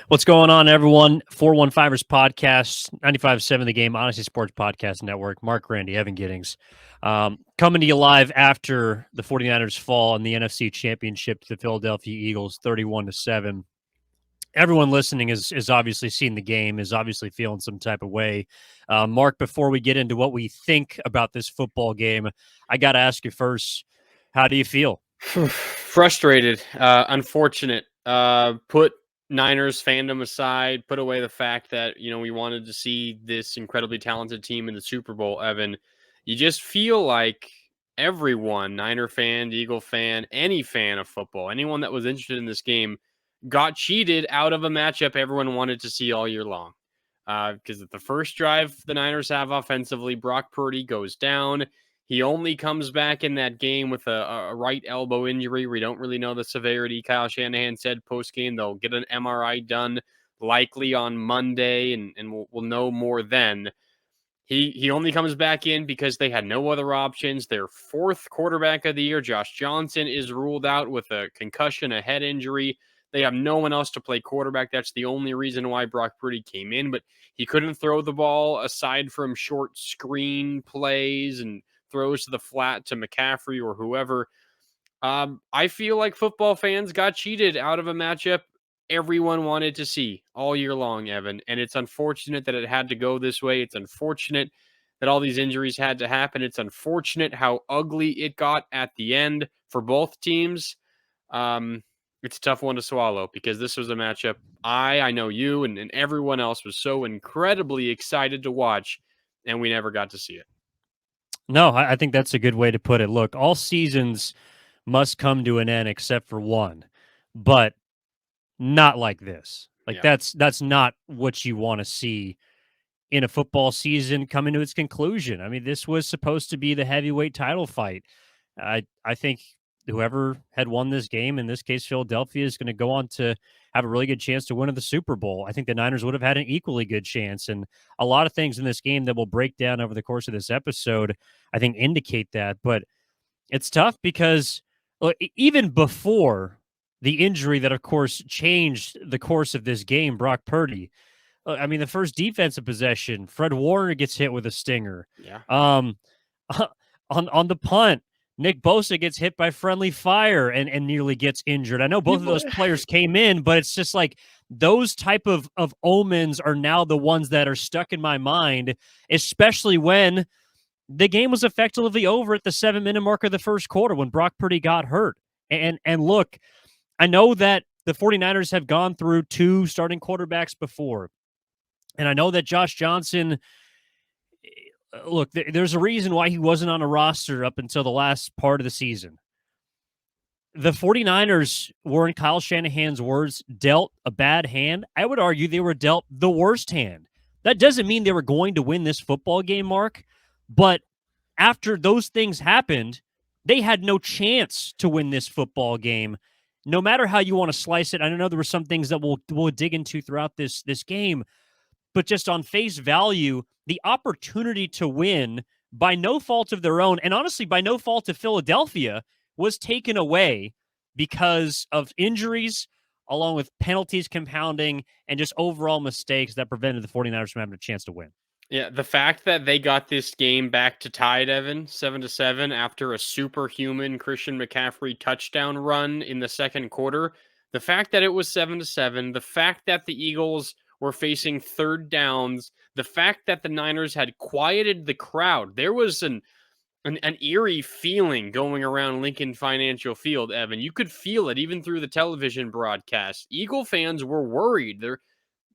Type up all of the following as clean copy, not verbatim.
What's going on, everyone? 415ers Podcast, 95.7 The Game, Honesty Sports Podcast Network. Marc, Grandi, Evan Giddings. Coming to you live after the 49ers fall in the NFC Championship to the Philadelphia Eagles, 31-7. Everyone listening is obviously seeing the game, is obviously feeling some type of way. Marc, before we get into what we think about this football game, I got to ask you first, how do you feel? Frustrated, unfortunate. Put Niners fandom aside, put away the fact that, we wanted to see this incredibly talented team in the Super Bowl, Evan. You just feel like everyone, Niner fan, Eagle fan, any fan of football, anyone that was interested in this game, got cheated out of a matchup everyone wanted to see all year long. Because at the first drive the Niners have offensively, Brock Purdy goes down. He only comes back in that game with a right elbow injury. We don't really know the severity. Kyle Shanahan said post-game they'll get an MRI done likely on Monday, and we'll know more then. He only comes back in because they had no other options. Their fourth quarterback of the year, Josh Johnson, is ruled out with a concussion, a head injury. They have no one else to play quarterback. That's the only reason why Brock Purdy came in, but he couldn't throw the ball aside from short screen plays and throws to the flat to McCaffrey or whoever. I feel like football fans got cheated out of a matchup everyone wanted to see all year long, Evan. And it's unfortunate that it had to go this way. It's unfortunate that all these injuries had to happen. It's unfortunate how ugly it got at the end for both teams. It's a tough one to swallow because this was a matchup I know you and everyone else was so incredibly excited to watch, and we never got to see it. No, I think that's a good way to put it. Look, all seasons must come to an end except for one, but not like this. Like Yeah. that's not what you want to see in a football season coming to its conclusion. I mean, this was supposed to be the heavyweight title fight. I think whoever had won this game, in this case Philadelphia, is going to go on to have a really good chance to win the Super Bowl. I think the Niners would have had an equally good chance, and a lot of things in this game that we'll break down over the course of this episode, I think, indicate that. But it's tough because even before the injury that, of course, changed the course of this game, Brock Purdy, I mean, the first defensive possession, Fred Warner gets hit with a stinger. Yeah. On the punt, Nick Bosa gets hit by friendly fire and nearly gets injured. I know both of those players came in, but it's just like those type of omens are now the ones that are stuck in my mind, especially when the game was effectively over at the 7-minute mark of the first quarter when Brock Purdy got hurt. And look, I know that the 49ers have gone through two starting quarterbacks before. And I know that Josh Johnson, look, there's a reason why he wasn't on a roster up until the last part of the season. The 49ers were, in Kyle Shanahan's words, dealt a bad hand. I would argue they were dealt the worst hand. That doesn't mean they were going to win this football game, Marc, but after those things happened, they had no chance to win this football game, no matter how you want to slice it. I know there were some things that we'll dig into throughout this game, but just on face value, the opportunity to win by no fault of their own, and honestly by no fault of Philadelphia, was taken away because of injuries, along with penalties compounding and just overall mistakes that prevented the 49ers from having a chance to win. Yeah, the fact that they got this game back to tied, Evan, 7-7, after a superhuman Christian McCaffrey touchdown run in the second quarter, the fact that it was 7-7, the fact that the Eagles were facing third downs, the fact that the Niners had quieted the crowd. There was an eerie feeling going around Lincoln Financial Field, Evan. You could feel it even through the television broadcast. Eagle fans were worried.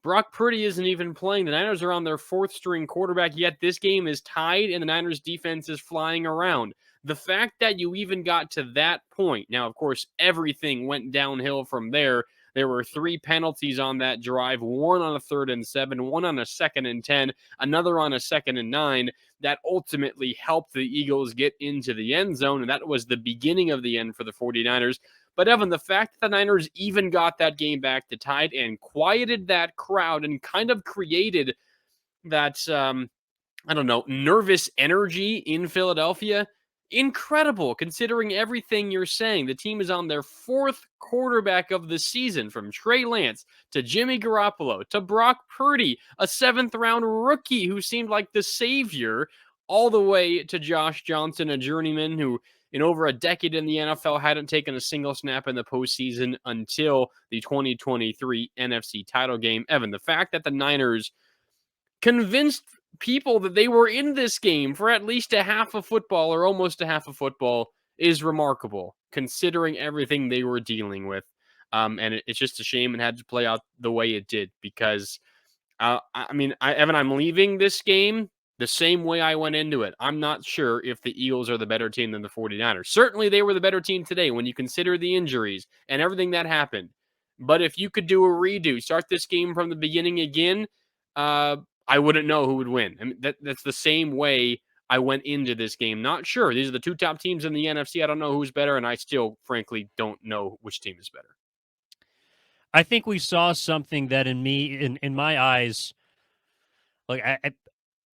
Brock Purdy isn't even playing. The Niners are on their fourth string quarterback, yet this game is tied and the Niners defense is flying around. The fact that you even got to that point, now, of course, everything went downhill from there. There were 3 penalties on that drive, one on a 3rd and 7, one on a 2nd and 10, another on a 2nd and 9, that ultimately helped the Eagles get into the end zone, and that was the beginning of the end for the 49ers. But Evan, the fact that the Niners even got that game back to tied and quieted that crowd and kind of created that, nervous energy in Philadelphia, incredible considering everything you're saying. The team is on their fourth quarterback of the season, from Trey Lance to Jimmy Garoppolo to Brock Purdy, a 7th-round rookie who seemed like the savior, all the way to Josh Johnson, a journeyman who in over a decade in the NFL hadn't taken a single snap in the postseason until the 2023 NFC title game. Evan, the fact that the Niners convinced people that they were in this game for at least a half of football or almost a half of football is remarkable, considering everything they were dealing with. And it's just a shame it had to play out the way it did, because, Evan, I'm leaving this game the same way I went into it. I'm not sure if the Eagles are the better team than the 49ers. Certainly they were the better team today when you consider the injuries and everything that happened. But if you could do a redo, start this game from the beginning again, I wouldn't know who would win. I mean, that's the same way I went into this game. Not sure. These are the two top teams in the NFC. I don't know who's better, and I still, frankly, don't know which team is better. I think we saw something that in my eyes, like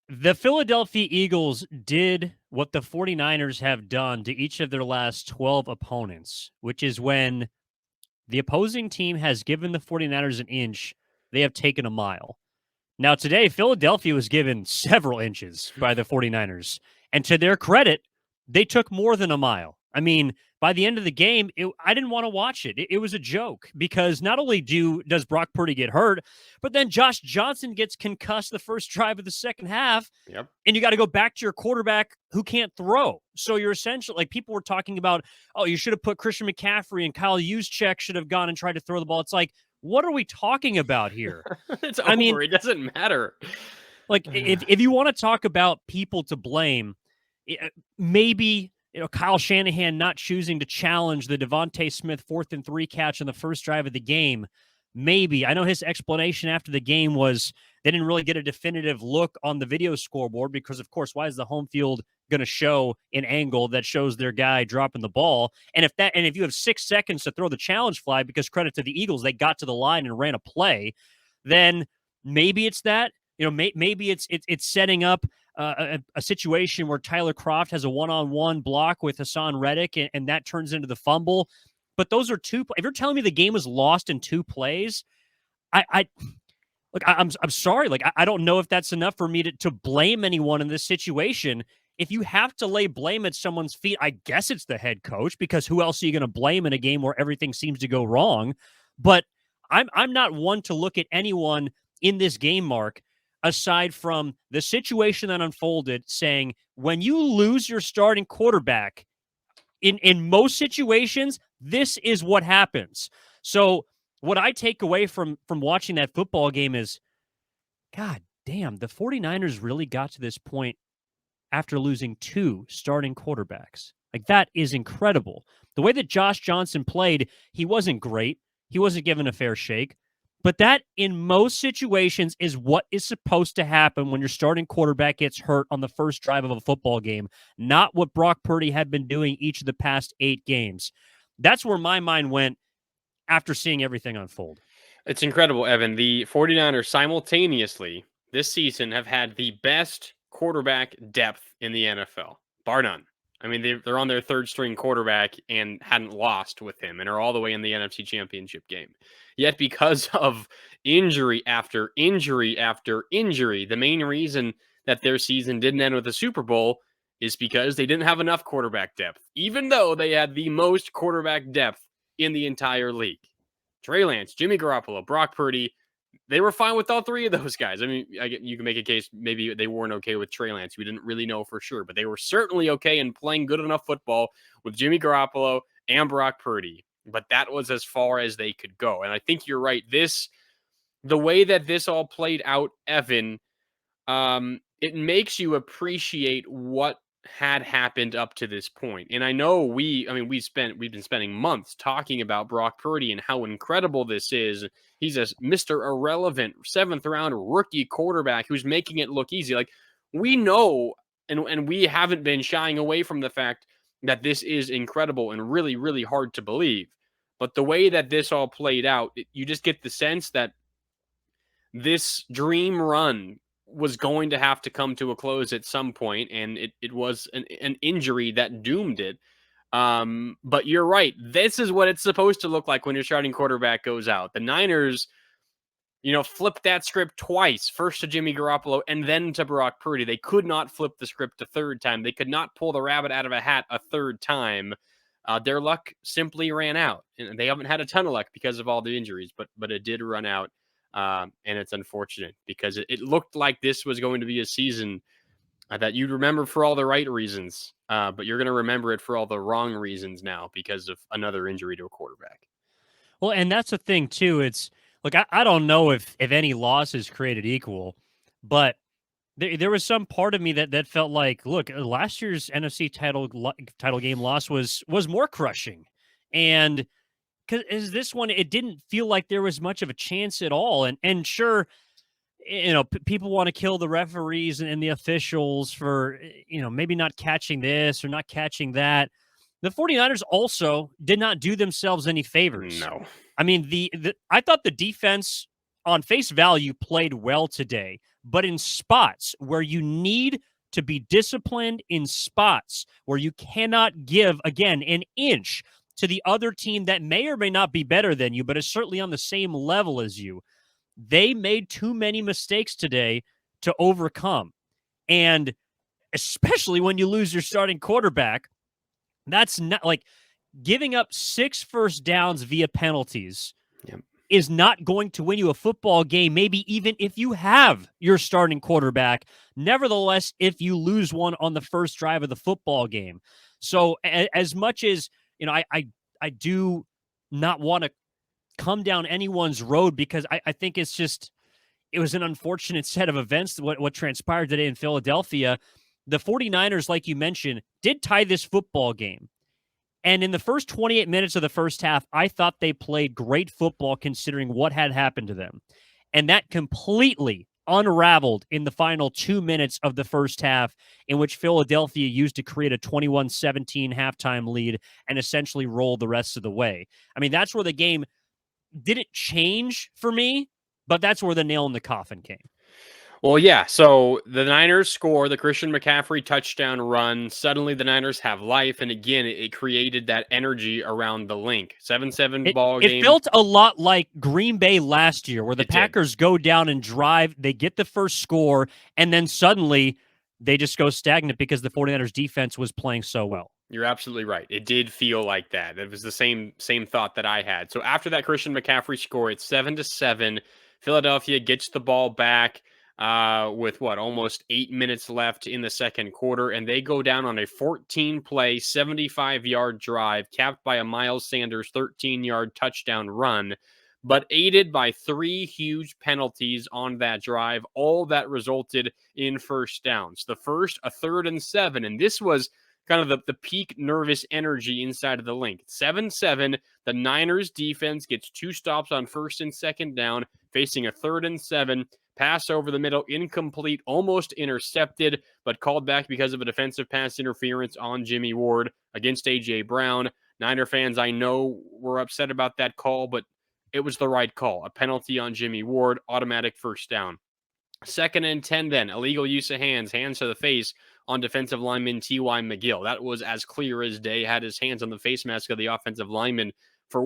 the Philadelphia Eagles did what the 49ers have done to each of their last 12 opponents, which is when the opposing team has given the 49ers an inch, they have taken a mile. Now, today, Philadelphia was given several inches by the 49ers. And to their credit, they took more than a mile. I mean, by the end of the game, I didn't want to watch it. It was a joke, because not only does Brock Purdy get hurt, but then Josh Johnson gets concussed the first drive of the second half. Yep. And you got to go back to your quarterback who can't throw. So you're essentially, like, people were talking about, oh, you should have put Christian McCaffrey, and Kyle Juszczyk should have gone and tried to throw the ball. It's like, what are we talking about here? It's over. I mean, it doesn't matter. Like, if you want to talk about people to blame, maybe, Kyle Shanahan not choosing to challenge the Devontae Smith 4th and 3 catch on the first drive of the game. Maybe. I know his explanation after the game was they didn't really get a definitive look on the video scoreboard because, of course, why is the home field going to show an angle that shows their guy dropping the ball? And if you have 6 seconds to throw the challenge flag, because credit to the Eagles, they got to the line and ran a play, then maybe it's that. Maybe it's setting up a situation where Tyler Kroft has a one-on-one block with Hassan Reddick, and that turns into the fumble. But those are two. If you're telling me the game was lost in 2 plays, I'm sorry. Like, I don't know if that's enough for me to blame anyone in this situation. If you have to lay blame at someone's feet, I guess it's the head coach, because who else are you going to blame in a game where everything seems to go wrong? But I'm not one to look at anyone in this game, Marc, aside from the situation that unfolded, saying when you lose your starting quarterback, in most situations, this is what happens. So what I take away from watching that football game is, God damn, the 49ers really got to this point after losing 2 starting quarterbacks. Like, that is incredible. The way that Josh Johnson played, he wasn't great. He wasn't given a fair shake. But that, in most situations, is what is supposed to happen when your starting quarterback gets hurt on the first drive of a football game, not what Brock Purdy had been doing each of the past 8 games. That's where my mind went after seeing everything unfold. It's incredible, Evan. The 49ers simultaneously this season have had the best quarterback depth in the NFL, bar none. I mean, they're on their 3rd-string quarterback and hadn't lost with him and are all the way in the NFC Championship game. Yet because of injury after injury after injury, the main reason that their season didn't end with a Super Bowl is because they didn't have enough quarterback depth, even though they had the most quarterback depth in the entire league. Trey Lance, Jimmy Garoppolo, Brock Purdy, they were fine with all 3 of those guys. I mean, you can make a case maybe they weren't okay with Trey Lance. We didn't really know for sure, but they were certainly okay in playing good enough football with Jimmy Garoppolo and Brock Purdy. But that was as far as they could go. And I think you're right. The way that this all played out, Evan, it makes you appreciate what had happened up to this point. And I know we've been spending months talking about Brock Purdy and how incredible this is. He's a Mr. Irrelevant 7th-round rookie quarterback who's making it look easy. Like, we know, and we haven't been shying away from the fact that this is incredible and really, really hard to believe. But the way that this all played out, you just get the sense that this dream run was going to have to come to a close at some point, and it was an injury that doomed it. But you're right. This is what it's supposed to look like when your starting quarterback goes out. The Niners, flipped that script twice, first to Jimmy Garoppolo and then to Brock Purdy. They could not flip the script a third time. They could not pull the rabbit out of a hat a third time. Their luck simply ran out. And they haven't had a ton of luck because of all the injuries, but it did run out. And it's unfortunate because it looked like this was going to be a season that you'd remember for all the right reasons, but you're going to remember it for all the wrong reasons now because of another injury to a quarterback. Well, and that's the thing, too. It's look, I don't know if any loss is created equal, but there was some part of me that felt like, look, last year's NFC title game loss was more crushing. And because this one, it didn't feel like there was much of a chance at all. And sure, people want to kill the referees and the officials for, maybe not catching this or not catching that. The 49ers also did not do themselves any favors. No. I mean, I thought the defense on face value played well today, but in spots where you need to be disciplined, in spots where you cannot give, again, an inch to the other team that may or may not be better than you, but is certainly on the same level as you, they made too many mistakes today to overcome. And especially when you lose your starting quarterback, that's not like giving up 6 first downs via penalties is not going to win you a football game, maybe even if you have your starting quarterback. Nevertheless, if you lose one on the first drive of the football game. So as much as, I do not want to come down anyone's road because I think it was an unfortunate set of events, what transpired today in Philadelphia. The 49ers, like you mentioned, did tie this football game. And in the first 28 minutes of the first half, I thought they played great football considering what had happened to them. And that completely unraveled in the final 2 minutes of the first half, in which Philadelphia used to create a 21-17 halftime lead and essentially roll the rest of the way. I mean, that's where the game didn't change for me, but that's where the nail in the coffin came. Well, yeah, so the Niners score the Christian McCaffrey touchdown run. Suddenly the Niners have life, and again, it created that energy around the link. 7-7 ball game. It felt a lot like Green Bay last year, where the Packers go down and drive, they get the first score, and then suddenly they just go stagnant because the 49ers defense was playing so well. You're absolutely right. It did feel like that. It was the same thought that I had. So after that Christian McCaffrey score, it's 7-7. Philadelphia gets the ball back with almost 8 minutes left in the second quarter, and they go down on a 14-play, 75-yard drive, capped by a Miles Sanders 13-yard touchdown run, but aided by 3 huge penalties on that drive, all that resulted in first downs. The first, a 3rd and 7, and this was kind of the peak nervous energy inside of the link. 7-7, the Niners defense gets 2 stops on 1st and 2nd down, facing a 3rd and 7, pass over the middle, incomplete, almost intercepted, but called back because of a defensive pass interference on Jimmy Ward against A.J. Brown. Niner fans, I know, were upset about that call, but it was the right call. A penalty on Jimmy Ward, automatic first down. 2nd and 10 then, illegal use of hands to the face on defensive lineman T.Y. McGill. That was as clear as day, had his hands on the face mask of the offensive lineman for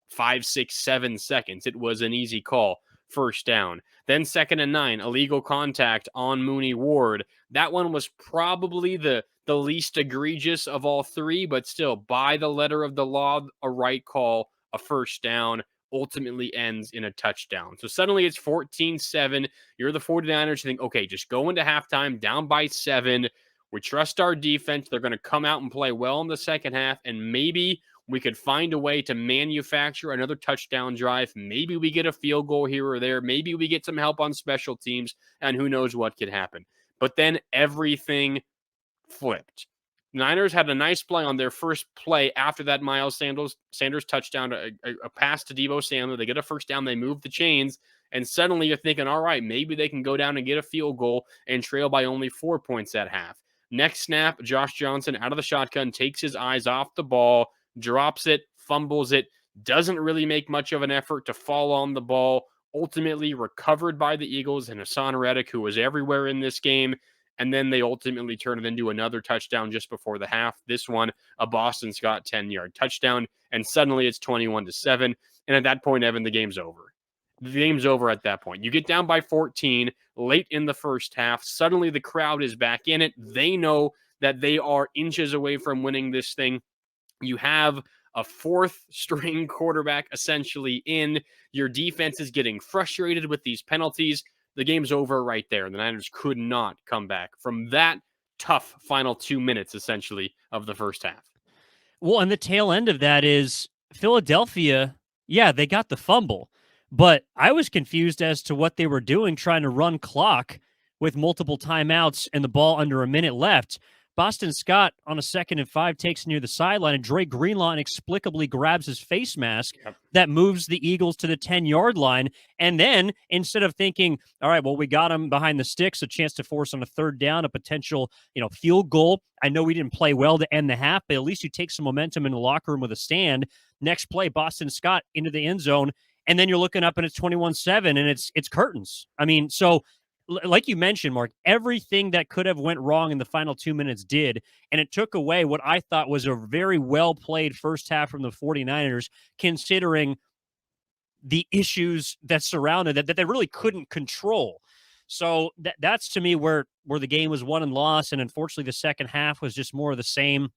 5, 6, 7 seconds. It was an easy call. First down. Then 2nd and 9, illegal contact on Mooney Ward. That one was probably the least egregious of all 3, but still, by the letter of the law, a right call, a first down, ultimately ends in a touchdown. So suddenly it's 14-7. You're the 49ers. You think, okay, just go into halftime, down by 7. We trust our defense. They're going to come out and play well in the second half, and maybe we could find a way to manufacture another touchdown drive. Maybe we get a field goal here or there. Maybe we get some help on special teams, and who knows what could happen. But then everything flipped. Niners had a nice play on their first play after that Miles Sanders touchdown, a pass to Deebo Samuel. They get a first down. They move the chains, and suddenly you're thinking, all right, maybe they can go down and get a field goal and trail by only 4 points at half. Next snap, Josh Johnson out of the shotgun, takes his eyes off the ball, drops it, fumbles it, doesn't really make much of an effort to fall on the ball, ultimately recovered by the Eagles and Hassan Reddick, who was everywhere in this game. And then they ultimately turned it into another touchdown just before the half. This one, a Boston Scott 10-yard touchdown. And suddenly it's 21-7. And at that point, Evan, the game's over. The game's over at that point. You get down by 14 late in the first half. Suddenly the crowd is back in it. They know that they are inches away from winning this thing. You have a fourth string quarterback essentially in. Your defense is getting frustrated with these penalties. The game's over right there. The Niners could not come back from that tough final 2 minutes essentially of the first half. Well, and the tail end of that is Philadelphia, yeah, they got the fumble, but I was confused as to what they were doing trying to run clock with multiple timeouts and the ball under a minute left. Boston Scott on a 2nd and 5 takes near the sideline, and Dre Greenlaw inexplicably grabs his face mask that moves the Eagles to the 10-yard line. And then instead of thinking, all right, well, we got him behind the sticks, a chance to force on a 3rd down, a potential, field goal. I know we didn't play well to end the half, but at least you take some momentum in the locker room with a stand. Next play, Boston Scott into the end zone. And then you're looking up and it's 21-7 and it's curtains. I mean, so like you mentioned, Mark, everything that could have went wrong in the final 2 minutes did, and it took away what I thought was a very well-played first half from the 49ers, considering the issues that surrounded that they really couldn't control. So that's to me where the game was won and lost, and unfortunately the second half was just more of the same.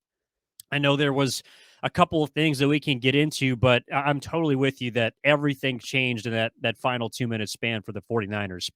I know there was a couple of things that we can get into, but I'm totally with you that everything changed in that final 2 minute span for the 49ers.